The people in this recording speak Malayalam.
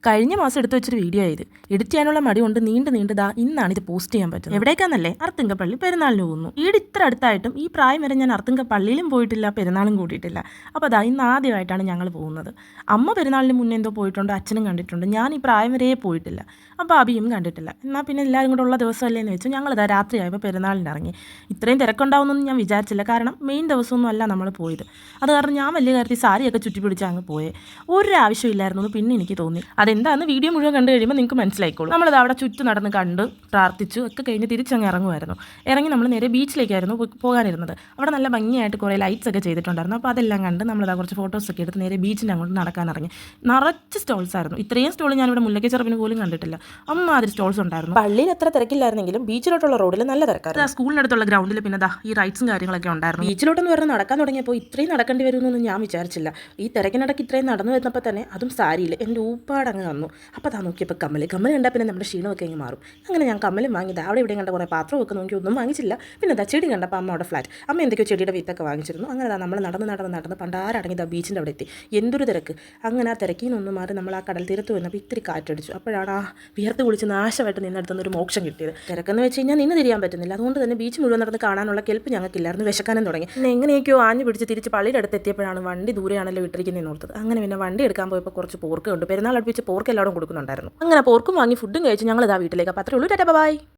കഴിഞ്ഞ മാസം എടുത്തു വെച്ചൊരു വീഡിയോ ഇത് എഡിറ്റ് ചെയ്യാനുള്ള മടി കൊണ്ട് നീണ്ടതാ ഇന്നാണ് ഇത് പോസ്റ്റ് ചെയ്യാൻ പറ്റുന്നത്. എവിടേക്കാന്നല്ലേ, അർത്തുങ്കപ്പള്ളി പെരുന്നാളിന് പോകുന്നു. വീട് ഇത്ര അടുത്തായിട്ടും ഈ പ്രായം വരെ ഞാൻ അർത്തുങ്കപ്പള്ളിയിലും പോയിട്ടില്ല, പെരുന്നാളും കൂടിയിട്ടില്ല. അപ്പോൾ അതാ ഇന്ന് ആദ്യമായിട്ടാണ് ഞങ്ങൾ പോകുന്നത്. അമ്മ പെരുന്നാളിന് മുന്നേ എന്തോ പോയിട്ടുണ്ട്, അച്ഛനും കണ്ടിട്ടുണ്ട്. ഞാൻ ഈ പ്രായം വരെ പോയിട്ടില്ല, അപ്പോൾ അബിയും കണ്ടിട്ടില്ല. എന്നാൽ പിന്നെ എല്ലാവരും കൂടെ ഉള്ള ദിവസമല്ലേ എന്ന് വെച്ചു ഞങ്ങളിതാ രാത്രിയായപ്പോൾ പെരുന്നാളിന് ഇറങ്ങി. ഇത്രയും തിരക്കുണ്ടാവുമെന്നൊന്നും ഞാൻ വിചാരിച്ചില്ല, കാരണം മെയിൻ ദിവസമൊന്നും അല്ല നമ്മൾ പോയത്. അത് കാരണം ഞാൻ വലിയ കാര്യത്തിൽ സാരിയൊക്കെ ചുറ്റി പിടിച്ച് അങ്ങ് പോയേ. ഒരു ആവശ്യമില്ലായിരുന്നു പിന്നെ എനിക്ക് തോന്നി. അതെന്താന്ന് വീഡിയോ മുഴുവൻ കണ്ടു കഴിയുമ്പോൾ നിങ്ങൾക്ക് മനസ്സിലായിക്കോളൂ. നമ്മളത് അവിടെ ചുറ്റും നടന്ന് കണ്ട് പ്രാർത്ഥിച്ചു ഒക്കെ കഴിഞ്ഞ് തിരിച്ചങ്ങ് ഇറങ്ങുമായിരുന്നു. ഇറങ്ങി നമ്മൾ നേരെ ബീച്ചിലേക്കായിരുന്നു പോകാനിരുന്നത്. അവിടെ നല്ല ഭംഗിയായിട്ട് കുറേ ലൈറ്റ്സ് ഒക്കെ ചെയ്തിട്ടുണ്ടായിരുന്നു. അപ്പോൾ അതെല്ലാം കണ്ട് നമ്മളത് കുറച്ച് ഫോട്ടോസൊക്കെ എടുത്ത് നേരെ ബീച്ചിൻ്റെ അങ്ങോട്ട് നടക്കാനിറങ്ങി. നിറച്ച് സ്റ്റോൾസ് ആയിരുന്നു. ഇത്രയും സ്റ്റോൾ ഞാനിവിടെ മുല്ലക്കച്ചെറുപ്പിന് പോലും കണ്ടിട്ടില്ല. അമ്മാതിരി സ്റ്റോൾസ് ഉണ്ടായിരുന്നു. പള്ളിയിൽ എത്ര തിരക്കില്ലായിരുന്നെങ്കിലും ബീച്ചിലോട്ടുള്ള റോഡിൽ നല്ല തിരക്കായിരുന്നു. സ്കൂളിനടുത്തുള്ള ഗ്രൗണ്ടിൽ പിന്നെ ഈ റൈറ്റ്സും കാര്യങ്ങളൊക്കെ ഉണ്ടായിരുന്നു. ബീച്ചിലോട്ടെന്ന് പറഞ്ഞ് നടക്കാൻ തുടങ്ങിയപ്പോൾ ഇത്രയും നടക്കേണ്ടി വരുമെന്നൊന്നും ഞാൻ വിചാരിച്ചില്ല. ഈ തിരക്കിനിടയ്ക്ക് ഇത്രയും നടന്നു വരുന്നപ്പോൾ തന്നെ അതും സാരിയിൽ എൻ്റെ ഊപ്പാടങ്ങ് വന്നു. അപ്പോൾ നോക്കിയപ്പോൾ കമ്മൽ കണ്ടാൽ പിന്നെ നമ്മുടെ ക്ഷീണമൊക്കെ അങ്ങ് മാറും. അങ്ങനെ ഞാൻ കമ്മലും വാങ്ങിയത് അവിടെ ഇവിടെ കണ്ട കുറേ പാത്രമൊക്കെ നോക്കി ഒന്നും വാങ്ങിച്ചില്ല. പിന്നെ ചെടി കണ്ടപ്പോൾ അമ്മ അവിടെ ഫ്ലാറ്റ് അമ്മ എന്തൊക്കെയോ ചെടിയുടെ വിത്തൊക്കെ വാങ്ങിച്ചിരുന്നു. അങ്ങനെ നമ്മൾ നടന്ന് പണ്ടാരടങ്ങി ബീച്ചിൻ്റെ അവിടെ എത്തി. എന്തൊരു തിരക്ക്. അങ്ങനെ ആ തിരക്കിൽ നിന്നൊന്നും മാറി നമ്മൾ ആ കടൽ തീരത്ത് വന്നപ്പോൾ ഇത്തിരി കാറ്റടിച്ചു. അപ്പോഴാണ് ആ വിയർത്ത് കുളിച്ച് നാശമായിട്ട് നിന്നെടുത്തുനിന്നൊരു മോക്ഷം കിട്ടിയത്. തിരക്കെന്ന് വെച്ച് കഴിഞ്ഞാൽ നിന്ന് തിരിയാൻ പറ്റുന്നില്ല. അതുകൊണ്ട് തന്നെ ബീച്ച് മുഴുവൻ നടന്ന് കാണാനുള്ള കെൽപ്പ് ഞങ്ങൾക്കില്ലായിരുന്നു. വിശക്കാനും തുടങ്ങി. പിന്നെ എങ്ങനെയൊക്കെയോ ആഞ്ഞു പിടിച്ച് തിരിച്ച് പള്ളിയുടെ അടുത്ത് എത്തിയപ്പോഴാണ് വണ്ടി ദൂരെയാണല്ലോ ഇട്ടിരിക്കുന്നതെന്ന് ഓർത്തത്. അങ്ങനെ പിന്നെ വണ്ടി എടുക്കാൻ പോയപ്പോൾ കുറച്ച് പോർക്ക് ഉണ്ട്. പെരുന്നാൾ അടുപ്പിച്ച് പോർക്ക് എല്ലാവരും കൊടുക്കുന്നുണ്ടായിരുന്നു. അങ്ങനെ പോർക്കും വാങ്ങി ഫുഡും കഴിച്ച് ഞങ്ങൾ വീട്ടിലേക്ക്. അപ്പോൾ അത്രേ ഉള്ളൂ. Tata bye.